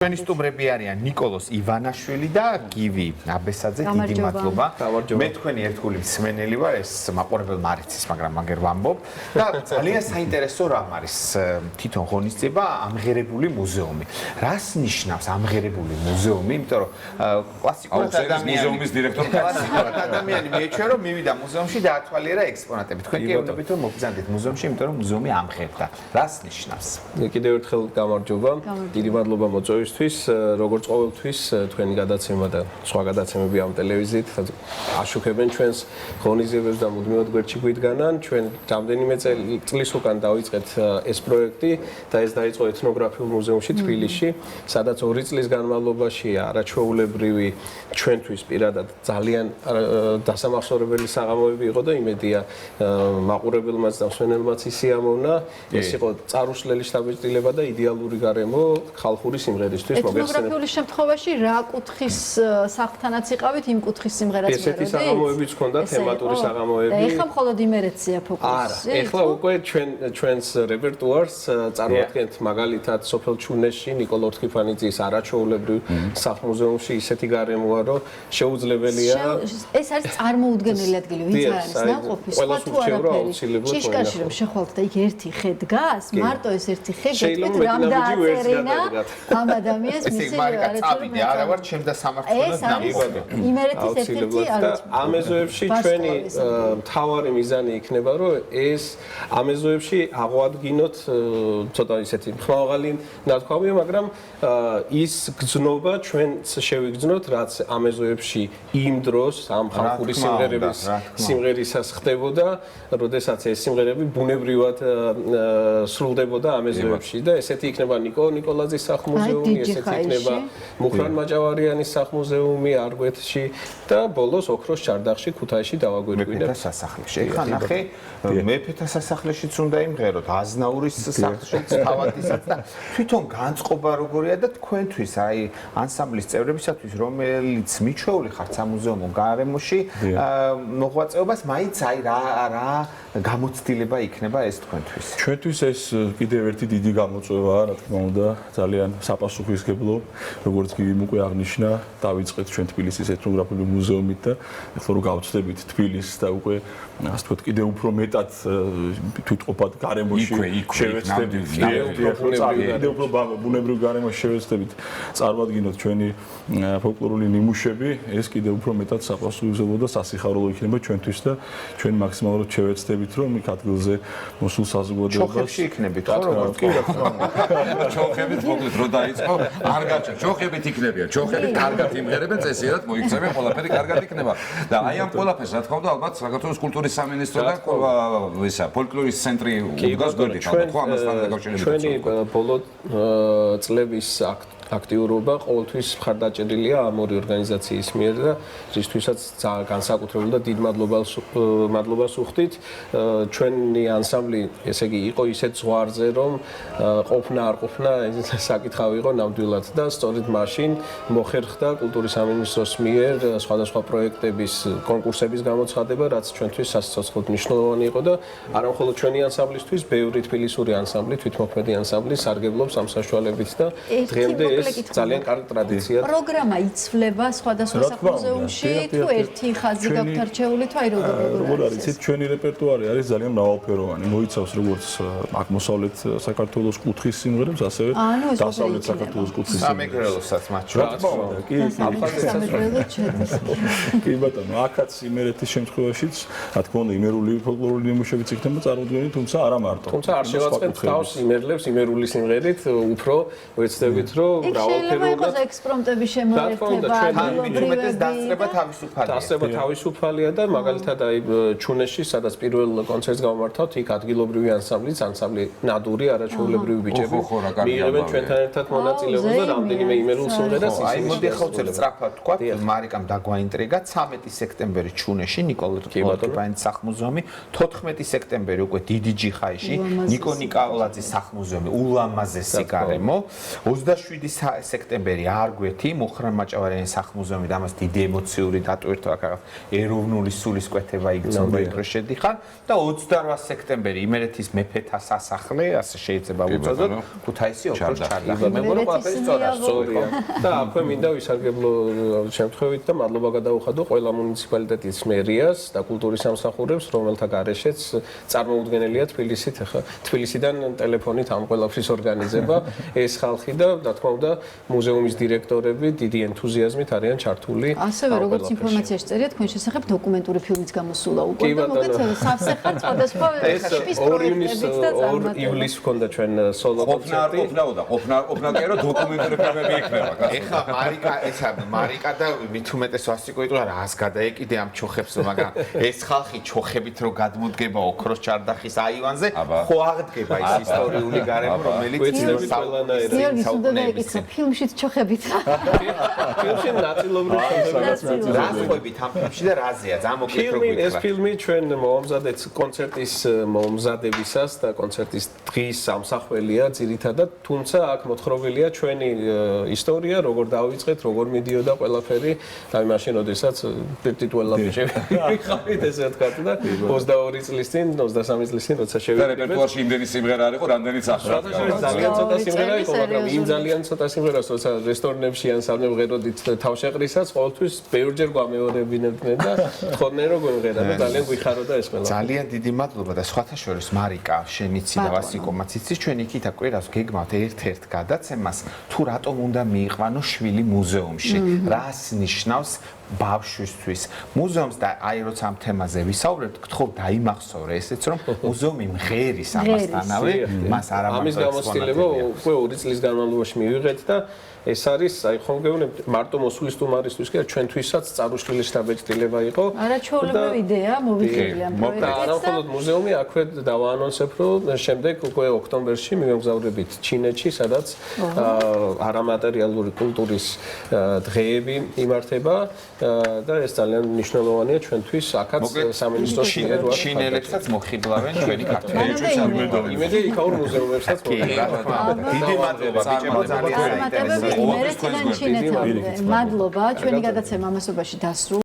ჩვენი სტუმრები არიან ნიკოლოზ ივანაშვილი და გივი აბესაძე. დიდი მადლობა. მე თქვენი ერთგული მსმენელი ვარ, ეს მაყურებელმა არ იცის, მაგრამ მაგერ ვამბობ. და ძალიან საინტერესო რამ არის თვითონ ღონისძიება ამღერებული მუზეუმი. რას ნიშნავს ამღერებული მუზეუმი? იმიტომ რომ კლასიკურად მუზეუმის დირექტორი ადამიანი მიეჩვენა რომ მივიდა მუზეუმში და ათვალიერა ექსპონატები. თქვენ კი ეუბნებით რომ მოგზანდით მუზეუმში, იმიტომ რომ მუზეუმი ამღერდა. რას ნიშნავს? კიდევ ერთხელ გამარჯობა. დიდი მადლობა მოწვევის როგორც ყოველთვის თქვენი გადაცემა და სხვა გადაცემები ამ ტელევიზიით აშუქებენ ჩვენს ღონისძიებებს და მუდმივად გვერდში გვიდგანან. ჩვენ რამდენიმე წლის უკან დავიწყეთ ეს პროექტი და ეს დაიწყო ეთნოგრაფიულ მუზეუმში თბილისში, სადაც 2 წლის განმავლობაში არაჩვეულებრივი ჩვენთვის პირადად ძალიან დასამახსოვრებელი საღამოები იყო და იმედია მაყურებელმაც და მსმენელმაც ისიამოვნა. ეს იყო წარუსლელი შთაბეჭდილება და იდეალური გარემო ხალხური სიმღერის ეთნოგრაფიული შემთხვევაში რა კუთხის სახლთანაც იყავით, იმ კუთხის სიმღერაც მეროდით? ესეთი საღამოებიც ჰქონდა, თემატური საღამოები. ეხლა მხოლოდ იმერეთია ფოკუსი. არა, ეხლა უკვე ჩვენს რეპერტუარს წარმოადგენთ მაგალითად სოფელ ჩუნეში ნიკოლ ორთქიფანიძის არაჩვეულებრივ სახლ-მუზეუმში ისეთი გარემოა, რომ შეუძლებელია. ეს არის წარმოუდგენელი ადგილი, ვინც არ არის ნაყოფი, სხვა თუ არაფერი. ჭიშკარში რომ შეხვალთ და იქ ერთი ხე დგას, მარტო ეს ერთი ხე გეტყვით რამ დააწერინა ამ ადამიანს მისი არაჩვეულებრივი არა ვარ ჩემ და სამართლიანად ნამიბადო. იმერეთის ერთ-ერთი ამ ეზოებში ჩვენი მთავარი მიზანი იქნება, რომ ეს ამ ეზოებში აღვადგინოთ ცოტა ისეთი ხმააღალი ნათქვამია, მაგრამ ის გზნობა ჩვენც შევიგზნოთ, რაც ამ ეზოებში იმ დროს ამ ხალხური სიმღერისას ხდებოდა, როდესაც ეს სიმღერები ბუნებრივად სრულდებოდა ამ ეზოებში და ესეთი იქნება ნიკოლაძის სახლ-მუზეუმი, ესეთი იქნება მუხრან მაჭავარიანის სახლ-მუზეუმი არგვეთში და ბოლოს ოქროს ჩარდაღში ქუთაისში დავაგვირგვინებთ მეფეთა სასახლეში. ეხლა ნახე მეფეთა სასახლეშიც უნდა იმღეროთ, აზნაურის სახლშიც, თავადისაც და თვითონ განწყობა როგორია და თქვენთვის, აი ანსამბლის წევრებისათვის, რომელიც მიჩვეული ხართ სამუზეუმო გარემოში, მოღვაწეობას მაინც აი რა გამოცდილება იქნება ეს თქვენთვის? ჩვენთვის ეს კიდევ ერთი დიდი გამოწვევაა, რა თქმა უნდა, ძალიან საპასუხისმგებლო, როგორც კი უკვე აღნიშნა, დავიწყეთ ჩვენ თბილისის ეთნოგრაფიული მუზეუმით და ეხლა რომ გავწდებით თბილისს და უკვე ასე ვთქვათ, კიდევ უფრო მეტად თვითყოფად გარემოში შევეცდებით, კიდევ უფრო ბუნებრივ გარემოში შევეცდებით წარმოვადგინოთ ჩვენი ფოლკლორული ნიმუშები, ეს კიდევ უფრო მეტად საპასუხისმგებლო და სასიხარულო იქნება ჩვენთვის და ჩვენ მაქსიმალურად შევეცდებით, რომ იქ ადგილზე მოსულ საზოგადოებას ჩოხებში იქნებით, ხო როგორ? კი, რა თქმა უნდა. ჩოხებით მოკლედ რო დაიწყო, არ გაჩვენ, ჩოხებით იქნებიან, ჩოხებით კარგად იმღერებენ, წესიერად მოიქცევენ, ყველაფერი კარგად იქნება. და აი ამ ყველაფერს, რა თქმა უნდა, ალბათ საქართველოს კულტურის სამინისტრო და ისა ფოლკლორის ცენტრი უდგას გვერდით, ხო, ამასთან დაკავშირებით. ჩვენი ბოლო წლების აქტიურობა ყოველთვის მხარდაჭერილია ამ ორი ორგანიზაციის მიერ და რისთვისაც განსაკუთრებულ და დიდ მადლობას უხდით. ჩვენი ანსამბლი, ესე იგი, იყო ისეთ ზღვარზე, რომ ყოფნა არ ყოფნა საკითხავი იყო ნამდვილად და სწორედ მაშინ მოხერხდა კულტურის სამინისტროს მიერ სხვადასხვა პროექტების კონკურსების გამოცხადება, რაც ჩვენთვის სასიცოცხლოდ მნიშვნელოვანი იყო და არა მხოლოდ ჩვენი ანსამბლისთვის, ბევრი თბილისური ანსამბლი, თვითმოქმედი ანსამბლი სარგებლობს ამ საშუალებით და დღემდე ძალიან კარგი ტრადიციაა. პროგრამა იცვლება სხვადასხვა სახლ-მუზეუმში, თუ ერთი ხაზი გაქვთ არჩეული, თუ აი როგორ არის? ჩვენი რეპერტუარი არის ძალიან მრავალფეროვანი. მოიცავს როგორც აღმოსავლეთ საქართველოს კუთხის სიმღერებს, ასევე დასავლეთ საქართველოს კუთხის სიმღერებს. სამეგრელოსაც მათ შორის. კი, კი ბატონო, აქაც იმერეთის შემთხვევაშიც, რა თქმა უნდა, იმერული ფოლკლორული ნიმუშებიც იქნება წარმოდგენილი, თუმცა არა მარტო. თუმცა არ შევაწყებთ თავს იმერლებს იმერული სიმღერით, უფრო ვეცდებით, რომ შეიძლება იყოს ექსპრომტები შემოერთება, ამიტომაც დასწრება თავისუფალია. დასწრება თავისუფალია და მაგალითად აი ჩუნეში, სადაც პირველ კონცერტს გავმართავთ, იქ ადგილობრივი ანსამბლიც, ანსამბლი ნადური, არაჩვეულებრივი ბიჭები მიიღებენ ჩვენთან ერთად მონაწილეობას და რამდენიმე იმერულ სიმღერას აი მოდი ახლა სწრაფად თქვა, მარიკამ დაგვაინტრიგა 13 სექტემბერი ჩუნეში, ნიკოლ ორთქიფანიძის სახლ-მუზეუმი, 14 სექტემბერი უკვე დიდი ჯიხაიში, ნიკო ნიკოლაძის სახლ-მუზეუმი, ულამაზესი გარემო, 27 სექტემბერი არ გვეთი მუხრან-მაჭავარიანის სახლ-მუზეუმი და ამას დიდი ემოციური დატვირთვა აქ ეროვნული სულისკვეთება იგრძნობა იქ რო შედიხარ და 28 სექტემბერი იმერეთის მეფეთა სასახლე ასე შეიძლება უწოდოთ ქუთაისი ოქროს ჩარდახი მე მგონი ყველაფერი სწორია და აქვე მინდა ვისარგებლო შემთხვევით და მადლობა გადაუხადო ყველა მუნიციპალიტეტის მერიას და კულტურის სამსახურებს რომელთა გარეშეც წარმოუდგენელია თბილისიდან ტელეფონით ამ ყველაფრის ორგანიზება ეს ხალხი და რა თქმა უნდა მუზეუმის დირექტორები დიდი ენთუზიაზმით არიან ჩართული ასევე როგორც ინფორმაციაში წერია თქვენ შესახებ დოკუმენტური ფილმიც გამოსულა უკვე და მოგეთ სავსე ხარ სხვადასხვა ტიპის პროექტებიც და წარმატებით 2 ივლისს ქონდა ჩვენ სოლო კონცერტი ყოფნა კი რომ დოკუმენტური ფილმები იქნება ეხლა მარიკა და მით უმეტეს ვასიკო იტყვა რას გადაეკიდე ამ ჩოხებს მაგრამ ეს ხალხი ჩოხებით რო გადმოდგება ოქროს ჩარდახის აივანზე ხო აღდგება ის ისტორიული გარემო რომელიც საუკუნეების ფილმშიც ჩოხებით ფილმში ნაწილობრივ რაზღვებით ამ ფილმში და რაზეა ზამოკეთ რო გითხრა ეს ფილმი ჩვენ მომზადეთ კონცერტის მომზადებისას და კონცერტის დღის სამსახველია ძირითადად თუმცა აქ მოთხრობილია ჩვენი ისტორია როგორ დავიწყეთ როგორ მიდიოდა ყველაფერი აი მაშინ როდესაც ტიტულა ბიჭები ვიყავით ესე ვთქვათ და 22 წლის წინ 23 წლის წინ როცა შევიდეთ და რეპერტუარში იმდენი სიმღერა არ იყო რამდენიც ახლა ძალიან ცოტა სიმღერა იყო მაგრამ იმ ძალიან ცოტა სიმღერას როცა რესტორნებში ან სამნევღეროდით თავშეყრისაც ყოველთვის ბევრჯერ გვამეორებინებდნენ და ხონდნენ რომ გვიმღერა და ძალიან გვიხაროდა ეს ყველა ძალიან დიდი მადლობა და სხვათა შორის მარიკა შენიცი და ვასიკომაც იცის ჩვენ იქითა კვირას გეგმავთ ერთ-ერთ გადაცემას თუ რატომ უნდა მიიყვანო შვილი მუზეუმში რას ნიშნავს ბავშვისთვის მუზეუმს და აი როცა ამ თემაზე ვისაუბრებთ გთხოვ დაიმახსოვრე ესეც რომ მუზეუმი მღერის ამასთანავე მას არ ამის გამოცდილება უკვე 2 წლის განმავლობაში მივიღეთ და ეს არის აი ხომ გეუბნებთ მარტო მოსulis სტუმარისთვის კი ჩვენთვისაც წარუშლის შთაბეჭდილება იყო არაჩვეულებრივი იდეა მოვიწყებული ამ პროექტით არა მხოლოდ მუზეუმი აქვე დავაანონსებ რომ შემდეგ უკვე ოქტომბერში მივემგზავრებით ჩინეთში სადაც არამატერიალური კულტურის დღეები იმართება და ეს ძალიან მნიშვნელოვანია ჩვენთვის აქაც სამინისტროში ჩინელებსაც მოხიბლავენ ჩვენი ქართველები იმედი იქაურ მუზეუმებსაც დიდი მადლობა ბიჭებო ძალიან საინტერესო იმერეთიდან ჩინეთამდე მადლობა ჩვენი გადაცემა ამასობაში დასრულდა